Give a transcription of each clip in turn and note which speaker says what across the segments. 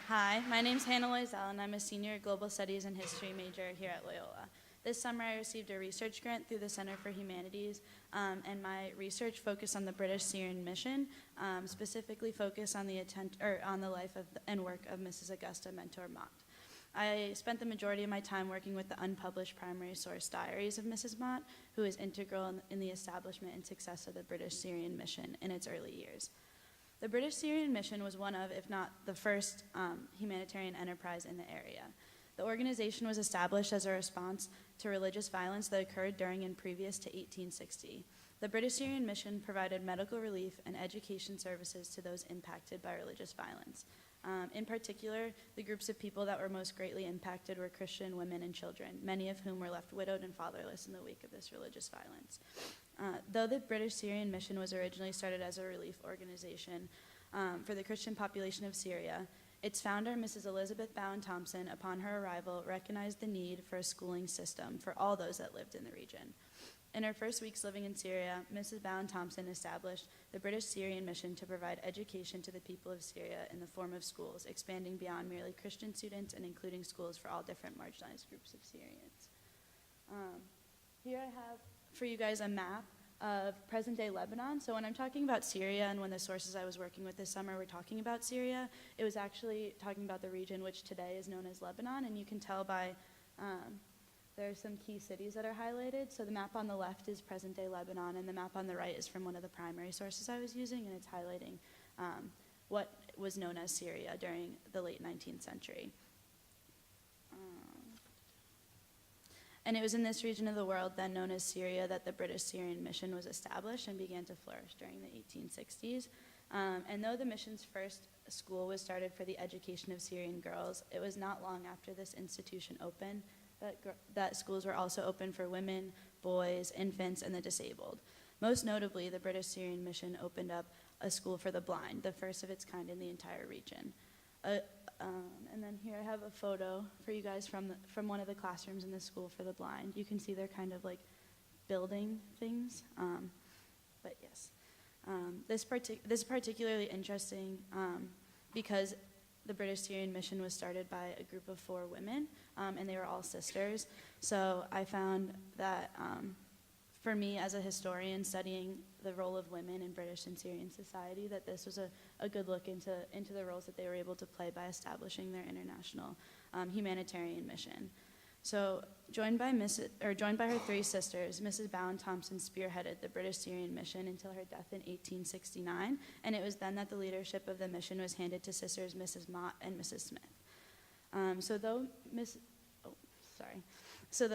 Speaker 1: Hi, my name's Hannah Loiselle, and I'm a senior Global Studies and History major here at Loyola. This summer, I received a research grant through the Center for Humanities, and my research focused on the British Syrian mission, specifically focused on the life and work of Mrs. Augusta Mentor Mott. I spent the majority of my time working with the unpublished primary source diaries of Mrs. Mott, who is integral in the establishment and success of the British Syrian mission in its early years. The British Syrian mission was one of, if not the first, humanitarian enterprise in the area. The organization was established as a response to religious violence that occurred during and previous to 1860. The British Syrian mission provided medical relief and education services to those impacted by religious violence. In particular, the groups of people that were most greatly impacted were Christian women and children, many of whom were left widowed and fatherless in the wake of this religious violence. Though the British Syrian mission was originally started as a relief organization for the Christian population of Syria, its founder, Mrs. Elizabeth Bowen Thompson, upon her arrival, recognized the need for a schooling system for all those that lived in the region. In her first weeks living in Syria, Mrs. Bowen Thompson established the British Syrian mission to provide education to the people of Syria in the form of schools, expanding beyond merely Christian students and including schools for all different marginalized groups of Syrians. Here I have for you guys a map of present-day Lebanon. So when I'm talking about Syria and when the sources I was working with this summer were talking about Syria, it was actually talking about the region which today is known as Lebanon, and you can tell by there are some key cities that are highlighted. So the map on the left is present-day Lebanon, and the map on the right is from one of the primary sources I was using, and it's highlighting what was known as Syria during the late 19th century. And it was in this region of the world, then known as Syria, that the British Syrian mission was established and began to flourish during the 1860s. And though the mission's first school was started for the education of Syrian girls, it was not long after this institution opened that schools were also open for women, boys, infants, and the disabled. Most notably, the British Syrian mission opened up a school for the blind, the first of its kind in the entire region. And then here I have a photo for you guys from one of the classrooms in the school for the blind. You can see they're kind of like building things, but yes. This is particularly interesting because the British Syrian mission was started by a group of 4 women, and they were all sisters. So I found that for me as a historian studying the role of women in British and Syrian society, that this was a good look into the roles that they were able to play by establishing their international humanitarian mission. So joined by her 3 sisters, Mrs. Bowen Thompson spearheaded the British Syrian mission until her death in 1869, and it was then that the leadership of the mission was handed to sisters Mrs. Mott and Mrs. Smith. So though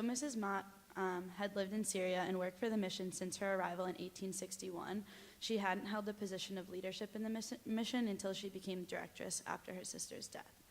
Speaker 1: Mrs. Mott had lived in Syria and worked for the mission since her arrival in 1861, she hadn't held a position of leadership in the mission until she became directress after her sister's death.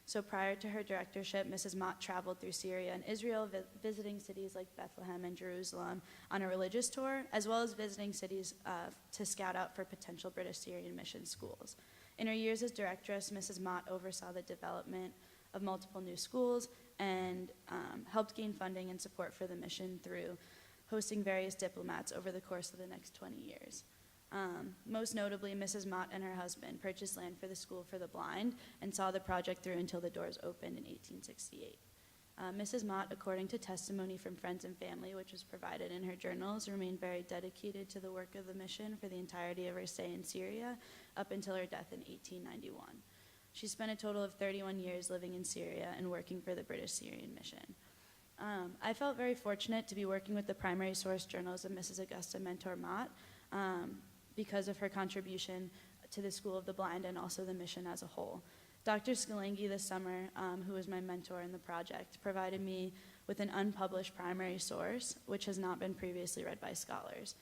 Speaker 1: So prior to her directorship, Mrs. Mott traveled through Syria and Israel, visiting cities like Bethlehem and Jerusalem on a religious tour, as well as visiting cities to scout out for potential British Syrian mission schools. In her years as directress, Mrs. Mott oversaw the development of multiple new schools and helped gain funding and support for the mission through hosting various diplomats over the course of the next 20 years. Most notably, Mrs. Mott and her husband purchased land for the School for the Blind and saw the project through until the doors opened in 1868. Mrs. Mott, according to testimony from friends and family, which was provided in her journals, remained very dedicated to the work of the mission for the entirety of her stay in Syria up until her death in 1891. She spent a total of 31 years living in Syria and working for the British Syrian mission. I felt very fortunate to be working with the primary source journals of Mrs. Augusta Mentor Mott because of her contribution to the School of the Blind and also the mission as a whole. Dr. Scalengi this summer, who was my mentor in the project, provided me with an unpublished primary source, which has not been previously read by scholars.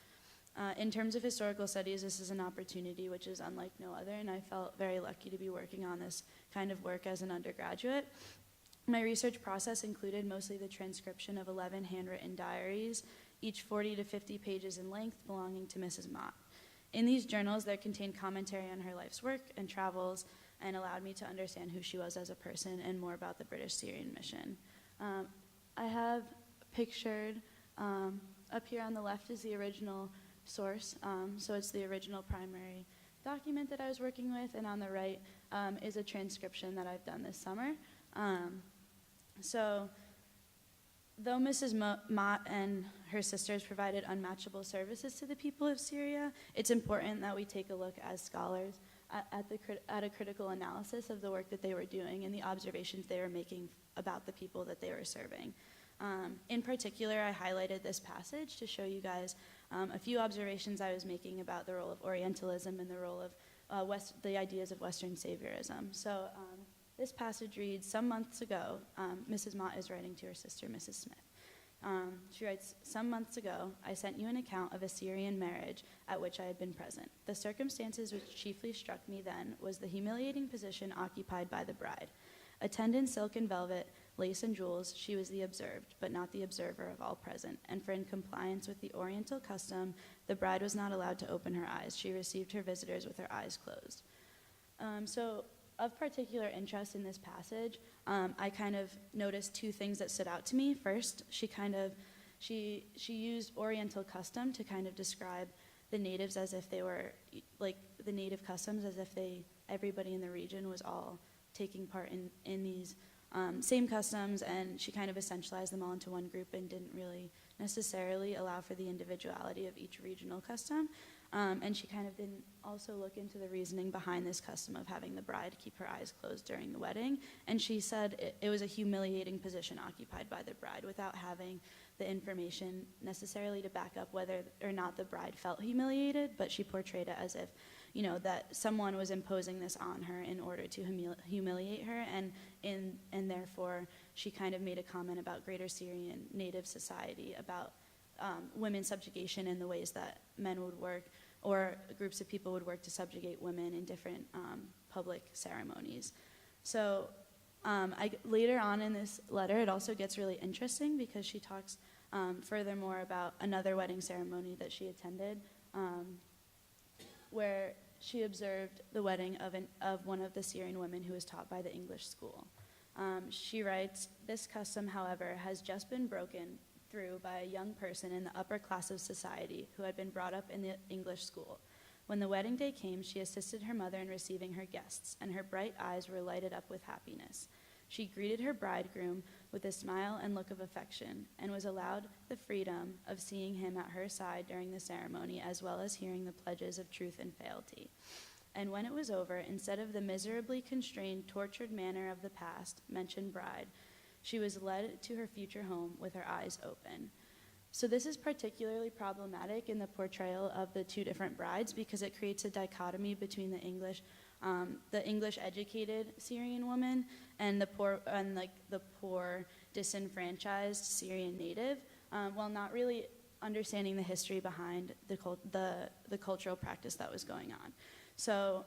Speaker 1: In terms of historical studies, this is an opportunity which is unlike no other, and I felt very lucky to be working on this kind of work as an undergraduate. My research process included mostly the transcription of 11 handwritten diaries, each 40 to 50 pages in length, belonging to Mrs. Mott. In these journals, there contained commentary on her life's work and travels and allowed me to understand who she was as a person and more about the British Syrian mission. I have pictured, up here on the left is the original source, so it's the original primary document that I was working with, and on the right is a transcription that I've done this summer. So though Mrs. Mott and her sisters provided unmatchable services to the people of Syria, it's important that we take a look as scholars at a critical analysis of the work that they were doing and the observations they were making about the people that they were serving. In particular, I highlighted this passage to show you guys a few observations I was making about the role of Orientalism and the role of the ideas of Western saviorism. So this passage reads, some months ago, Mrs. Mott is writing to her sister, Mrs. Smith. She writes, some months ago, I sent you an account of a Syrian marriage at which I had been present. The circumstances which chiefly struck me then was the humiliating position occupied by the bride. Attended in silk and velvet, lace and jewels, she was the observed, but not the observer of all present, and for in compliance with the Oriental custom, the bride was not allowed to open her eyes. She received her visitors with her eyes closed. So of particular interest in this passage, I kind of noticed two things that stood out to me. First, she used Oriental custom to kind of describe the natives as if they were, like the native customs, as if everybody in the region was all taking part in these same customs, and she kind of essentialized them all into one group and didn't really necessarily allow for the individuality of each regional custom. And she kind of didn't also look into the reasoning behind this custom of having the bride keep her eyes closed during the wedding. And she said it was a humiliating position occupied by the bride without having the information necessarily to back up whether or not the bride felt humiliated, but she portrayed it as if, that someone was imposing this on her in order to humiliate her, and therefore she kind of made a comment about Greater Syrian native society, about women's subjugation and the ways that men would work, or groups of people would work to subjugate women in different public ceremonies. So later on in this letter, it also gets really interesting because she talks furthermore about another wedding ceremony that she attended, where she observed the wedding of one of the Syrian women who was taught by the English school. She writes, this custom, however, has just been broken through by a young person in the upper class of society who had been brought up in the English school. When the wedding day came, she assisted her mother in receiving her guests, and her bright eyes were lighted up with happiness. She greeted her bridegroom with a smile and look of affection, and was allowed the freedom of seeing him at her side during the ceremony, as well as hearing the pledges of truth and fealty. And when it was over, instead of the miserably constrained, tortured manner of the past, mentioned bride, she was led to her future home with her eyes open. So this is particularly problematic in the portrayal of the two different brides because it creates a dichotomy between the English educated Syrian woman and the poor disenfranchised Syrian native, while not really understanding the history behind the cultural practice that was going on. So,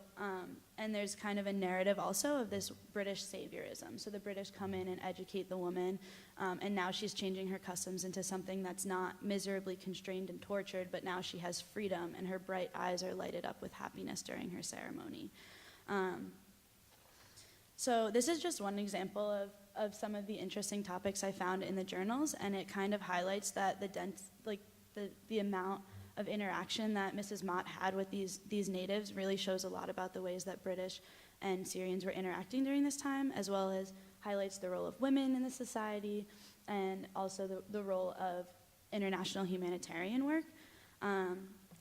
Speaker 1: and there's kind of a narrative also of this British saviorism. So the British come in and educate the woman, and now she's changing her customs into something that's not miserably constrained and tortured, but now she has freedom, and her bright eyes are lighted up with happiness during her ceremony. So this is just one example of some of the interesting topics I found in the journals, and it kind of highlights that the amount of interaction that Mrs. Mott had with these natives really shows a lot about the ways that British and Syrians were interacting during this time, as well as highlights the role of women in the society and also the role of international humanitarian work.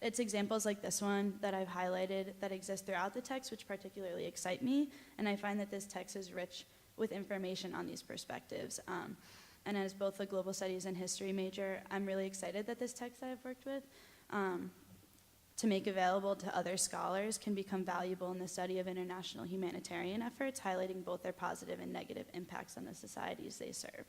Speaker 1: It's examples like this one that I've highlighted that exist throughout the text, which particularly excite me, and I find that this text is rich with information on these perspectives. And as both a global studies and history major, I'm really excited that this text that I've worked with to make available to other scholars can become valuable in the study of international humanitarian efforts, highlighting both their positive and negative impacts on the societies they serve.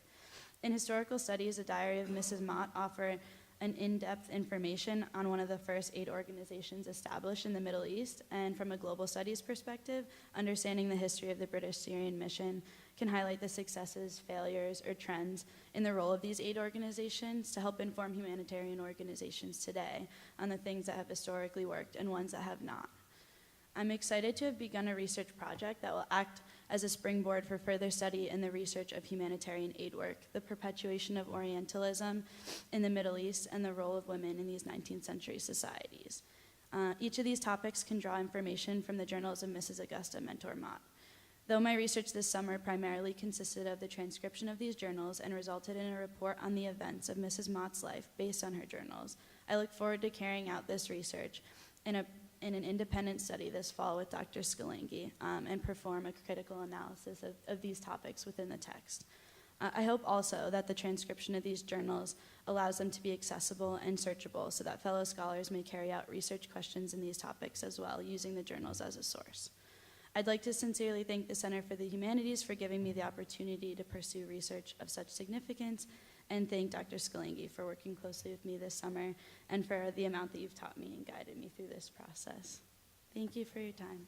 Speaker 1: In historical studies, the Diary of Mrs. Mott offer an in-depth information on one of the first aid organizations established in the Middle East, and from a global studies perspective, understanding the history of the British Syrian mission can highlight the successes, failures, or trends in the role of these aid organizations to help inform humanitarian organizations today on the things that have historically worked and ones that have not. I'm excited to have begun a research project that will act as a springboard for further study in the research of humanitarian aid work, the perpetuation of Orientalism in the Middle East, and the role of women in these 19th century societies. Each of these topics can draw information from the journals of Mrs. Augusta Mentor Mott. Though my research this summer primarily consisted of the transcription of these journals and resulted in a report on the events of Mrs. Mott's life based on her journals, I look forward to carrying out this research in an independent study this fall with Dr. Scalangi and perform a critical analysis of these topics within the text. I hope also that the transcription of these journals allows them to be accessible and searchable so that fellow scholars may carry out research questions in these topics as well, using the journals as a source. I'd like to sincerely thank the Center for the Humanities for giving me the opportunity to pursue research of such significance, and thank Dr. Scalangi for working closely with me this summer and for the amount that you've taught me and guided me through this process. Thank you for your time.